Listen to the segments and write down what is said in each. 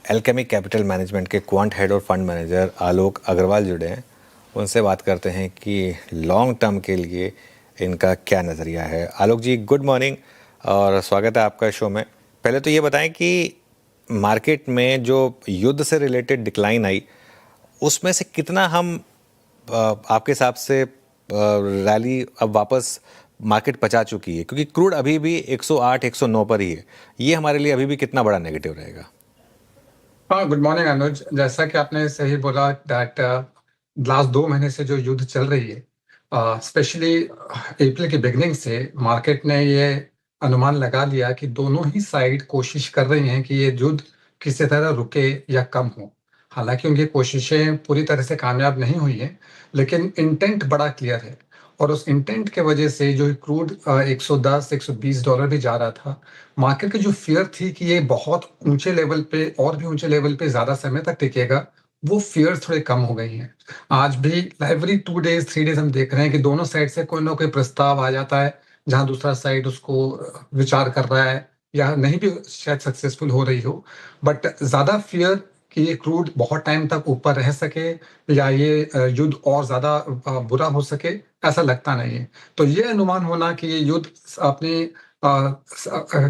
Alchemy capital management के quant head और fund manager आलोक अग्रवाल जुड़े हैं। उनसे बात करते हैं कि लॉन्ग टर्म के लिए इनका क्या नज़रिया है। आलोक जी, गुड मॉर्निंग और स्वागत है आपका शो में। पहले तो ये बताएं कि मार्केट में जो युद्ध से रिलेटेड डिक्लाइन आई, उसमें से कितना हम आपके हिसाब से रैली अब वापस मार्केट पचा चुकी है, क्योंकि क्रूड अभी भी 108 109 पर ही है। ये हमारे लिए अभी भी कितना बड़ा नेगेटिव रहेगा? हाँ, गुड मॉर्निंग अनुज। जैसा कि आपने सही बोला दैट लास्ट 2 महीने से जो युद्ध चल रही है, स्पेशली अप्रैल की बिगनिंग से मार्केट ने ये अनुमान लगा लिया कि दोनों ही साइड कोशिश कर रही हैं कि ये युद्ध किसी तरह रुके या कम हो। हालांकि उनकी कोशिशें पूरी तरह से कामयाब नहीं हुई हैं, लेकिन इंटेंट बड़ा क्लियर है। और उस इंटेंट के वजह से जो क्रूड 110 $120 भी जा रहा था, मार्केट की जो फियर थी कि ये बहुत ऊंचे लेवल पे और भी ऊंचे लेवल पे ज्यादा समय तक टिकेगा, वो फियर थोड़े कम हो गई हैं। आज भी एवरी 2 डेज 3 डेज हम देख रहे हैं कि दोनों साइड से कोई ना कोई प्रस्ताव आ जाता है, जहां दूसरा साइड उसको विचार कर रहा है या नहीं भी शायद सक्सेसफुल हो रही हो। बट ज्यादा फियर कि ये क्रूड बहुत टाइम तक ऊपर रह सके या ये युद्ध और ज्यादा बुरा हो सके, ऐसा लगता नहीं है। तो ये अनुमान होना कि ये युद्ध अपने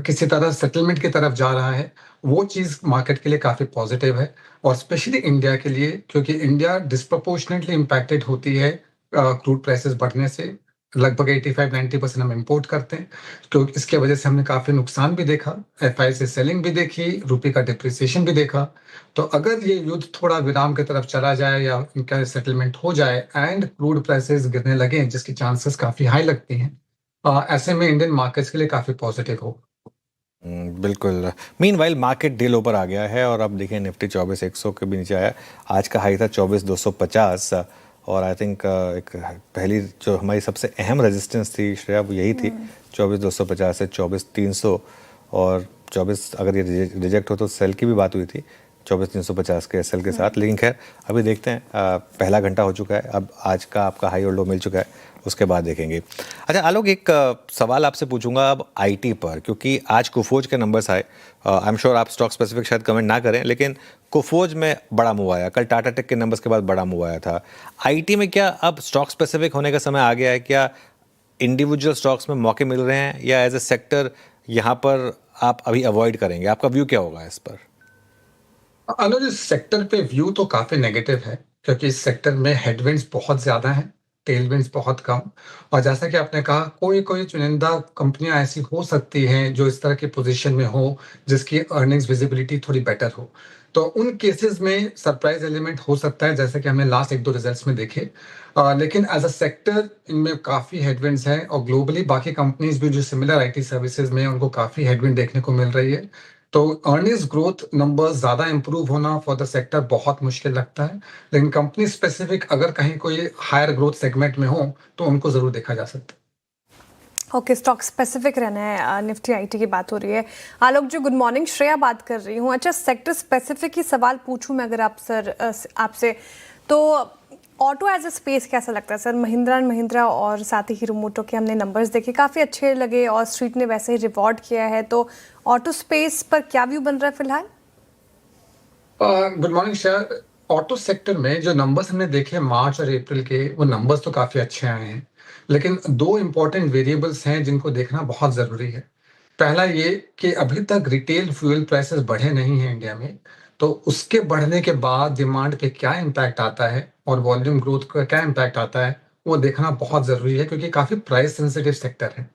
किसी तरह सेटलमेंट की तरफ जा रहा है, वो चीज़ मार्केट के लिए काफ़ी पॉजिटिव है। और स्पेशली इंडिया के लिए, क्योंकि इंडिया डिस्प्रपोर्शनेटली इम्पैक्टेड होती है क्रूड प्राइसेस बढ़ने से। लगभग 85-90% हम इंपोर्ट करते हैं, तो इसके वजह से हमने काफ़ी नुकसान भी देखा, एफआई से सेलिंग भी देखी, रुपये का डिप्रिसिएशन भी देखा। तो अगर ये युद्ध थोड़ा विराम की तरफ चला जाए या इनका सेटलमेंट हो जाए एंड क्रूड प्राइसेस गिरने लगे, जिसकी चांसेस काफ़ी हाई लगती हैं, ऐसे में इंडियन मार्केट्स के लिए काफ़ी पॉजिटिव हो। बिल्कुल। मीनवाइल मार्केट डे लो पर आ गया है और अब देखिए निफ्टी 24,100 के भी नीचे आया। आज का हाई था 24,250 और आई थिंक एक पहली जो हमारी सबसे अहम रेजिस्टेंस थी श्रेया, वो यही थी 24,250 से 24,300। और 24 अगर ये रिजेक्ट हो तो सेल की भी बात हुई थी 24,350 के एसएल के साथ। लेकिन खैर अभी देखते हैं, पहला घंटा हो चुका है, अब आज का आपका हाई और लो मिल चुका है, उसके बाद देखेंगे। अच्छा आलोक, एक सवाल आपसे पूछूंगा अब आईटी पर, क्योंकि आज कुफोज के नंबर्स आए। आई एम श्योर आप स्टॉक स्पेसिफिक शायद कमेंट ना करें, लेकिन कुफोज में बड़ा मूव आया, कल टाटा टेक के नंबर्स के बाद बड़ा मूव आया था। आईटी में क्या अब स्टॉक स्पेसिफिक होने का समय आ गया है? क्या इंडिविजुअल स्टॉक्स में मौके मिल रहे हैं या एज ए सेक्टर यहाँ पर आप अभी अवॉइड करेंगे? आपका व्यू क्या होगा इस पर? अनुज, इस सेक्टर पे व्यू तो काफी नेगेटिव है, क्योंकि इस सेक्टर में हेडविंड्स बहुत ज्यादा हैं, टेलविंड्स बहुत कम। और जैसा कि आपने कहा, कोई कोई चुनिंदा कंपनियां ऐसी हो सकती हैं जो इस तरह की पोजीशन में हो, जिसकी अर्निंग्स विजिबिलिटी थोड़ी बेटर हो। तो उन केसेस में सरप्राइज एलिमेंट हो सकता है, जैसे कि हमने लास्ट 1-2 रिजल्ट्स में देखे। लेकिन एज अ सेक्टर इनमें काफी हेडविंड्स हैं, और ग्लोबली बाकी कंपनीज भी जो सिमिलर आईटी सर्विसेज में हैं, उनको काफी हेडविंड देखने को मिल रही है। तो अर्निंग्स ग्रोथ नंबर्स ज्यादा इंप्रूव होना फॉर द सेक्टर बहुत मुश्किल लगता है। लेकिन कंपनी स्पेसिफिक अगर कहीं कोई हायर ग्रोथ सेगमेंट में हो, तो उनको जरूर देखा जा सकता है। ओके, स्टॉक स्पेसिफिक रहना है। निफ्टी आईटी की बात हो रही है। आलोक जी, गुड मॉर्निंग। श्रेया बात कर रही हूँ। अच्छा, सेक्टर स्पेसिफिक ही सवाल पूछूं मैं अगर आप सर आपसे, तो ऑटो एज अ स्पेस कैसा लगता है सर? महिंद्रा एंड महिंद्रा और साथ ही हीरो मोटो के हमने नंबर्स देखे, काफ़ी अच्छे लगे और स्ट्रीट ने वैसे ही रिवॉर्ड किया है। तो ऑटो स्पेस पर क्या व्यू बन रहा है फिलहाल? Good morning sir. Auto sector में जो नंबर्स हमने देखे मार्च और अप्रैल के, वो नंबर्स तो काफी अच्छे आए हैं। लेकिन दो इंपॉर्टेंट वेरिएबल्स हैं जिनको देखना बहुत जरूरी है। पहला ये कि अभी तक रिटेल फ्यूल प्राइसेस बढ़े नहीं हैं इंडिया में। तो उसके बढ़ने के बाद डिमांड पे क्या इम्पैक्ट आता है और वॉल्यूम ग्रोथ का क्या इम्पैक्ट आता है, वो देखना बहुत जरूरी है, क्योंकि काफी प्राइस सेंसिटिव सेक्टर है।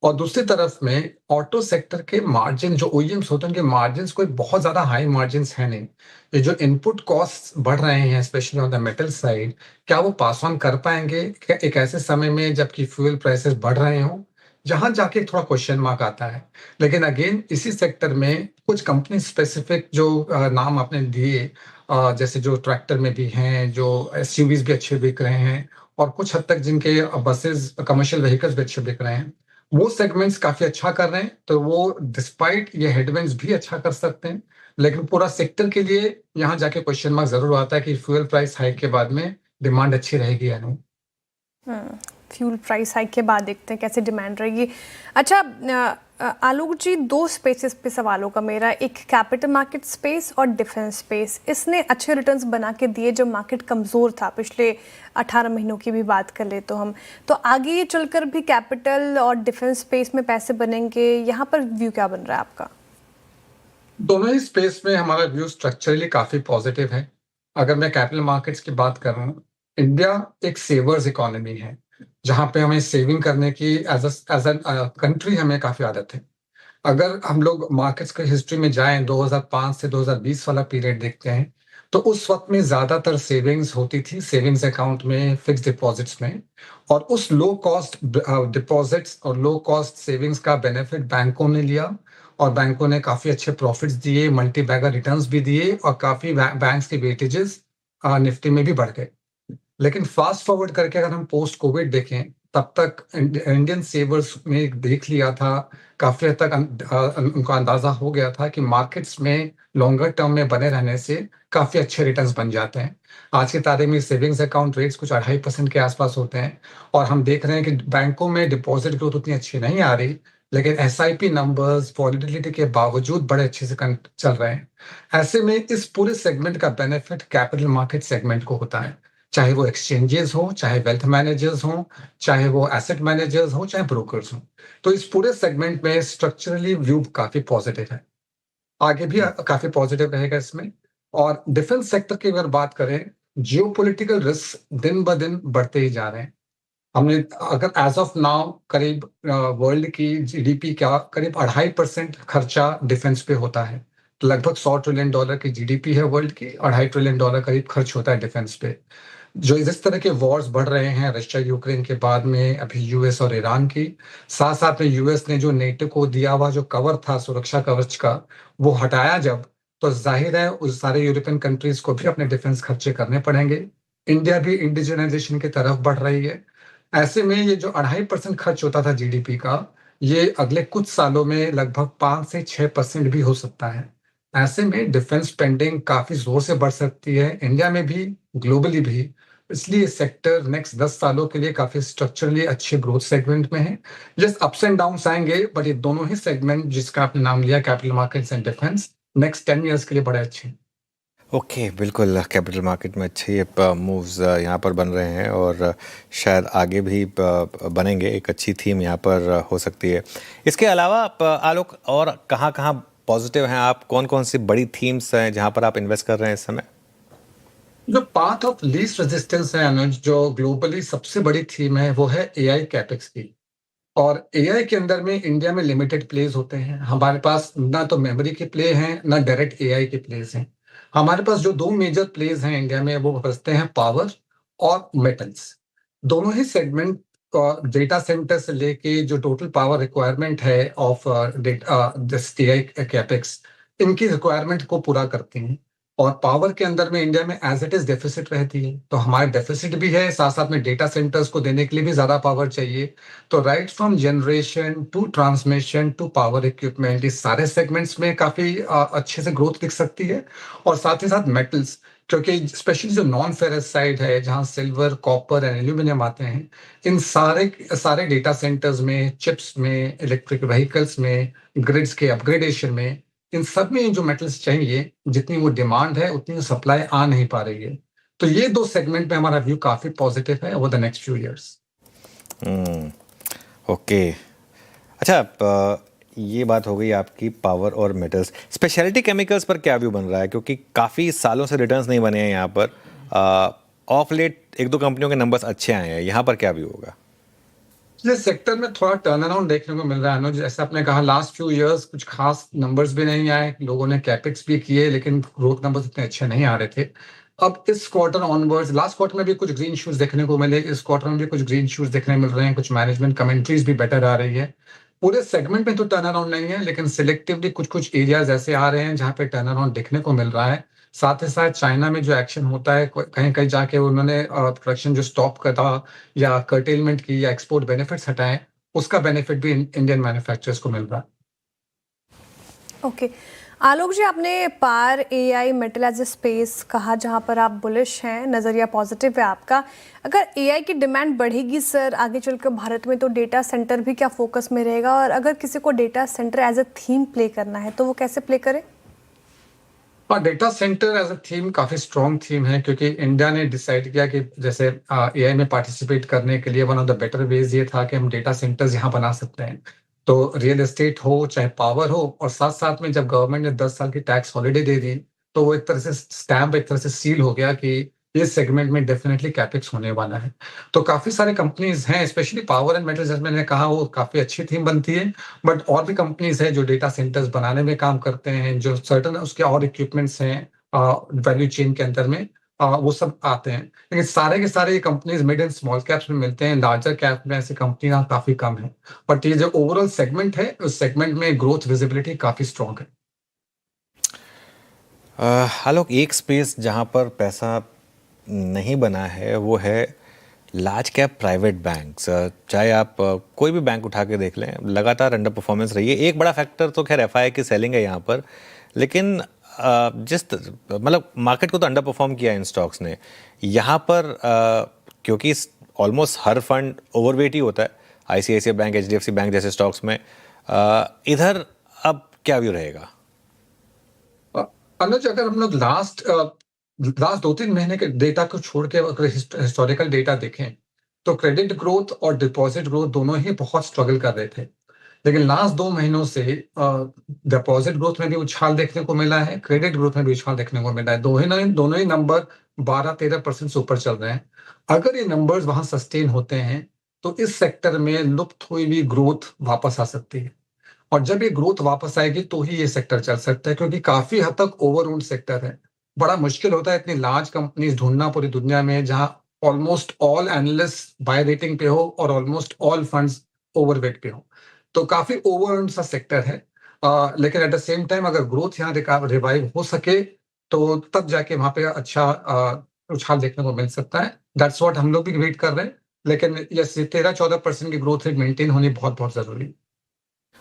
और दूसरी तरफ में ऑटो सेक्टर के मार्जिन, जो ओईएम्स होते हैं, उनके मार्जिन्स कोई बहुत ज्यादा हाई मार्जिन्स है नहीं। ये जो इनपुट कॉस्ट बढ़ रहे हैं, specially on the metal side, क्या वो पास ऑन कर पाएंगे क्या एक ऐसे समय में जबकि फ्यूल प्राइसेस बढ़ रहे हों? जहां जाके थोड़ा क्वेश्चन मार्क आता है। लेकिन अगेन इसी सेक्टर में कुछ कंपनी स्पेसिफिक जो नाम आपने दिए, जैसे जो ट्रैक्टर में भी हैं, जो एसयूवीज भी अच्छे बिक रहे हैं, और कुछ हद तक जिनके बसेस कमर्शियल व्हीकल्स भी अच्छे बिक रहे हैं, वो सेगमेंट्स काफी अच्छा कर रहे हैं। तो वो डिस्पाइट ये हेडविंड्स भी अच्छा कर सकते हैं। लेकिन पूरा सेक्टर के लिए यहाँ जाके क्वेश्चन मार्क जरूर आता है कि फ्यूल प्राइस हाइक के बाद में डिमांड अच्छी रहेगी या नहीं। फ्यूल प्राइस हाइक के बाद देखते हैं कैसे डिमांड रहेगी। अच्छा आलोक जी, दो स्पेसेस पे सवाल होगा मेरा, एक कैपिटल मार्केट स्पेस और डिफेंस स्पेस। इसने अच्छे रिटर्न्स बना के दिए जब मार्केट कमज़ोर था, पिछले 18 महीनों की भी बात कर ले तो हम, तो आगे ये चलकर भी कैपिटल और डिफेंस स्पेस में पैसे बनेंगे, यहाँ पर व्यू क्या बन रहा है आपका? दोनों ही स्पेस में हमारा व्यू स्ट्रक्चरली काफी पॉजिटिव है। अगर मैं कैपिटल मार्केट्स की बात कर रहा हूँ, इंडिया एक सेवर्स इकोनॉमी है, जहाँ पे हमें सेविंग करने की एज अ कंट्री हमें काफी आदत है। अगर हम लोग मार्केट्स के हिस्ट्री में जाएं, 2005 से 2020 वाला पीरियड देखते हैं, तो उस वक्त में ज्यादातर सेविंग्स होती थी सेविंग्स अकाउंट में, फिक्स डिपॉजिट्स में, और उस लो कॉस्ट डिपॉजिट्स और लो कॉस्ट सेविंग्स का बेनिफिट बैंकों ने लिया, और बैंकों ने काफी अच्छे प्रॉफिट्स दिए, मल्टी बैगर रिटर्न्स भी दिए, और काफी बैंक्स के वेटेजेस निफ्टी में भी बढ़ गए। लेकिन फास्ट फॉरवर्ड करके अगर हम पोस्ट कोविड देखें, तब तक इंडियन सेवर्स में देख लिया था, काफी हद तक उनको अंदाजा हो गया था कि मार्केट्स में लॉन्गर टर्म में बने रहने से काफी अच्छे रिटर्न्स बन जाते हैं। आज की तारीख में सेविंग्स अकाउंट रेट्स कुछ 2.5% के आसपास होते हैं, और हम देख रहे हैं कि बैंकों में डिपॉजिट ग्रोथ उतनी अच्छी नहीं आ रही, लेकिन एसआईपी नंबर्स वॉलिटिलिटी के बावजूद बड़े अच्छे से चल रहे हैं। ऐसे में इस पूरे सेगमेंट का बेनिफिट कैपिटल मार्केट सेगमेंट को होता है, चाहे वो एक्सचेंजेस हो, चाहे वेल्थ मैनेजर्स हो, चाहे वो एसेट मैनेजर्स हो, चाहे ब्रोकर्स हो। तो इस पूरे सेगमेंट में स्ट्रक्चरली व्यू काफी पॉजिटिव है, आगे भी काफी पॉजिटिव रहेगा इसमें। और डिफेंस सेक्टर की अगर बात करें, जियोपॉलिटिकल रिस्क दिन ब दिन बढ़ते ही जा रहे हैं। हमने अगर एज ऑफ नाउ करीब वर्ल्ड की जीडीपी का करीब 2.5% खर्चा डिफेंस पे होता है, तो लगभग $100 ट्रिलियन की जीडीपी है वर्ल्ड की, $2.5 ट्रिलियन करीब खर्च होता है डिफेंस पे। जो जिस तरह के वॉर्स बढ़ रहे हैं, रशिया यूक्रेन के बाद में अभी यूएस और ईरान की, साथ साथ में यूएस ने जो नेटो को दिया हुआ जो कवर था सुरक्षा कवच का, वो हटाया जब, तो जाहिर है उस सारे यूरोपियन कंट्रीज को भी अपने डिफेंस खर्चे करने पड़ेंगे। इंडिया भी इंडिजिनाइजेशन की तरफ बढ़ रही है। ऐसे में ये जो 2.5% खर्च होता था जीडीपी का, ये अगले कुछ सालों में लगभग 5 से 6% भी हो सकता है। ऐसे में डिफेंस स्पेंडिंग काफी जोर से बढ़ सकती है, इंडिया में भी, ग्लोबली भी। इसलिए सेक्टर नेक्स्ट 10 सालों के लिए काफी स्ट्रक्चरली अच्छे ग्रोथ सेगमेंट में है। जस्ट अप्स एंड डाउन्स आएंगे, बट ये दोनों ही सेगमेंट जिसका आपने नाम लिया, capital markets and defence, next 10 years के लिए बड़े अच्छे हैं। ओके बिल्कुल, कैपिटल मार्केट में अच्छे मूव्स यहाँ पर बन रहे हैं और शायद आगे भी बनेंगे। एक अच्छी थीम यहाँ पर हो सकती है। इसके अलावा आलोक, और कहाँ कहाँ पॉजिटिव हैं आप? कौन कौन सी बड़ी थीम्स हैं जहाँ पर आप इन्वेस्ट कर रहे हैं इस समय? जो पाथ ऑफ लीस्ट रेजिस्टेंस है अनुज, जो ग्लोबली सबसे बड़ी थीम है, वो है एआई कैपेक्स की। और एआई के अंदर में इंडिया में लिमिटेड प्लेस होते हैं। हमारे पास ना तो मेमोरी के प्ले हैं, ना डायरेक्ट एआई के प्लेस हैं। हमारे पास जो दो मेजर प्लेस हैं इंडिया में, वो बसते हैं पावर और मेटल्स। दोनों ही सेगमेंट डेटा सेंटर से लेके जो टोटल पावर रिक्वायरमेंट है ऑफ दिस एआई कैपेक्स, इनकी रिक्वायरमेंट को पूरा करते हैं। और पावर के अंदर में इंडिया में एज इट इज डेफिसिट रहती है, तो हमारे डेफिसिट भी है, साथ साथ में डेटा सेंटर्स को देने के लिए भी ज्यादा पावर चाहिए। तो right from generation to transmission to power equipment, इस सारे सेगमेंट्स में काफी अच्छे से ग्रोथ दिख सकती है। और साथ ही साथ मेटल्स, क्योंकि स्पेशली जो नॉन फेरस साइड है, जहाँ सिल्वर, कॉपर एंड एल्यूमिनियम आते हैं, इन सारे सारे डेटा सेंटर्स में, चिप्स में, इलेक्ट्रिक व्हीकल्स में, ग्रिड्स के अपग्रेडेशन में, इन सब में जो मेटल्स चाहिए, जितनी वो डिमांड है उतनी सप्लाई आ नहीं पा रही है। तो ये दो सेगमेंट में हमारा व्यू काफी पॉजिटिव है over the next few years. Okay, अच्छा, ये बात हो गई आपकी पावर और मेटल्स। स्पेशलिटी केमिकल्स पर क्या व्यू बन रहा है? क्योंकि काफ़ी सालों से रिटर्न्स नहीं बने हैं यहाँ पर। ऑफ लेट एक दो कंपनियों के नंबर्स अच्छे आए हैं, यहाँ पर क्या व्यू होगा? ये सेक्टर में थोड़ा टर्न अराउंड देखने को मिल रहा है अनुज। जैसे आपने कहा, लास्ट फ्यू इयर्स कुछ खास नंबर्स भी नहीं आए, लोगों ने कैपेक्स भी किए, लेकिन ग्रोथ नंबर्स इतने अच्छे नहीं आ रहे थे। अब इस क्वार्टर ऑनवर्ड्स, लास्ट क्वार्टर में भी कुछ ग्रीन शूट्स देखने को मिले, इस क्वार्टर में भी कुछ ग्रीन शूट्स देखने मिल रहे हैं, कुछ मैनेजमेंट कमेंट्रीज भी बेटर आ रही है। पूरे सेगमेंट में तो टर्न अराउंड नहीं है, लेकिन सिलेक्टिवली कुछ कुछ एरियाज ऐसे आ रहे हैं जहां पे टर्न अराउंड देखने को मिल रहा है। साथ ही साथ चाइना में जो एक्शन होता है, कहीं कहीं जाके उन्होंने प्रोडक्शन जो स्टॉप करा या कर्टेलमेंट की या एक्सपोर्ट बेनिफिट्स हटाए, उसका बेनिफिट भी इंडियन मैन्युफैक्चरर्स को मिल रहा है। ओके आलोक जी, आपने पार AI metal as a space कहा जहां पर आप बुलिश हैं, नज़रिया पॉजिटिव है आपका। अगर एआई की डिमांड बढ़ेगी सर आगे चलकर भारत में, तो डेटा सेंटर भी क्या फोकस में रहेगा? और अगर किसी को data center as a theme play करना है तो वो कैसे प्ले करे? हाँ, data center as a theme काफी स्ट्रॉन्ग थीम है, क्योंकि इंडिया ने डिसाइड किया कि जैसे एआई में पार्टिसिपेट करने के लिए one of the better ways ये था कि हम डेटा सेंटर्स यहाँ बना सकते हैं। तो रियल एस्टेट हो चाहे पावर हो, और साथ साथ में जब गवर्नमेंट ने 10 साल की टैक्स हॉलिडे दे दी, तो वो एक तरह से स्टैम्प, एक तरह से सील हो गया कि इस सेगमेंट में डेफिनेटली कैपेक्स होने वाला है। तो काफी सारे कंपनीज हैं, स्पेशली पावर एंड मेटल, जैसे मैंने कहा, वो काफी अच्छी थीम बनती है। बट और भी कंपनीज है जो डेटा सेंटर्स बनाने में काम करते हैं, जो सर्टन उसके और इक्विपमेंट्स हैं वैल्यू चेन के अंदर में, वो सब आते हैं। लेकिन सारे के सारे ये companies mid and small caps में मिलते हैं, लार्जर कैप में ऐसी कंपनियां काफी कम है। बट ये जो ओवरऑल सेगमेंट है, उस सेगमेंट में ग्रोथ विजिबिलिटी काफी स्ट्रॉन्ग है। आलोक, एक स्पेस जहाँ पर पैसा नहीं बना है वो है लार्ज कैप प्राइवेट बैंक्स। चाहे आप कोई भी बैंक उठा के देख लें, लगातार अंडर परफॉर्मेंस रही है। एक बड़ा फैक्टर तो खैर एफआई की सेलिंग है यहाँ पर, लेकिन मतलब मार्केट को तो अंडर परफॉर्म किया इन स्टॉक्स ने यहाँ पर, क्योंकि ऑलमोस्ट हर फंड ओवरवेट ही होता है आईसीआईसीआई बैंक, एचडीएफसी बैंक जैसे स्टॉक्स में। इधर अब क्या व्यू रहेगा? अनुज, अगर हम लोग लास्ट 2-3 महीने के डेटा को छोड़ के अगर हिस्टोरिकल डेटा देखें, तो क्रेडिट ग्रोथ और डिपॉजिट ग्रोथ दोनों ही बहुत स्ट्रगल कर रहे थे। लेकिन लास्ट 2 महीनों से डिपॉजिट ग्रोथ में भी उछाल देखने को मिला है, क्रेडिट ग्रोथ में भी उछाल देखने को मिला है। दोनों ही नंबर 12-13% से ऊपर चल रहे हैं। अगर ये नंबर्स वहां सस्टेन होते हैं, तो इस सेक्टर में लुप्त हुई भी ग्रोथ वापस आ सकती है। और जब ये ग्रोथ वापस आएगी तो ही ये सेक्टर चल सकता है, क्योंकि काफी हद तक ओवर ओन्ड सेक्टर है। बड़ा मुश्किल होता है इतनी लार्ज कंपनीज ढूंढना पूरी दुनिया में, जहां almost all analyst buy rating पे हो और ऑलमोस्ट ऑल फंड्स ओवरवेट पे हो। तो काफी ओवर ओन्ड सा सेक्टर है। लेकिन एट द सेम टाइम अगर ग्रोथ यहाँ रिवाइव हो सके, तो तब जाके वहां पे अच्छा उछाल देखने को मिल सकता है। दैट्स व्हाट हम लोग भी वेट कर रहे हैं। लेकिन ये 13-14% की ग्रोथ रेट मेंटेन होनी बहुत बहुत जरूरी है।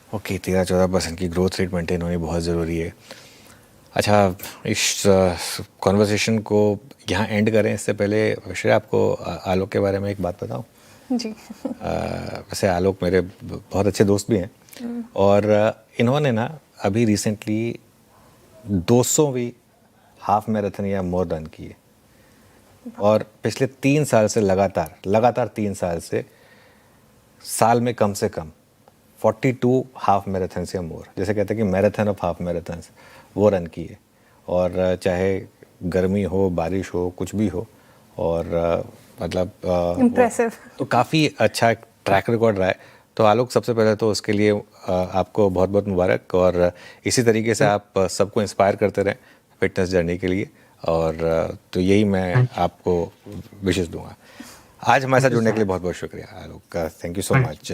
ओके, 13-14% की ग्रोथ रेट मेंटेन होनी बहुत ज़रूरी है। अच्छा, इस कॉन्वर्सेशन को यहाँ एंड करें इससे पहले श्रेया, आपको आलोक के बारे में एक बात बताऊँ? जी। वैसे आलोक मेरे बहुत अच्छे दोस्त भी हैं, और इन्होंने ना अभी रिसेंटली 200वीं हाफ मैराथन या मोर रन की है, और पिछले 3 साल से लगातार 3 साल से साल में कम से कम 42 हाफ मैराथन या मोर, जैसे कहते हैं कि मैराथन ऑफ हाफ मैराथन, वो रन की है। और चाहे गर्मी हो, बारिश हो, कुछ भी हो, और मतलब इम्प्रेसिव। तो काफ़ी अच्छा ट्रैक रिकॉर्ड रहा है। तो आलोक, सबसे पहले तो उसके लिए आपको बहुत बहुत मुबारक, और इसी तरीके से आप सबको इंस्पायर करते रहें फिटनेस जर्नी के लिए। और तो यही मैं आपको विशेष दूंगा। आज हमारे साथ जुड़ने के लिए बहुत बहुत शुक्रिया आलोक का। Thank you so much.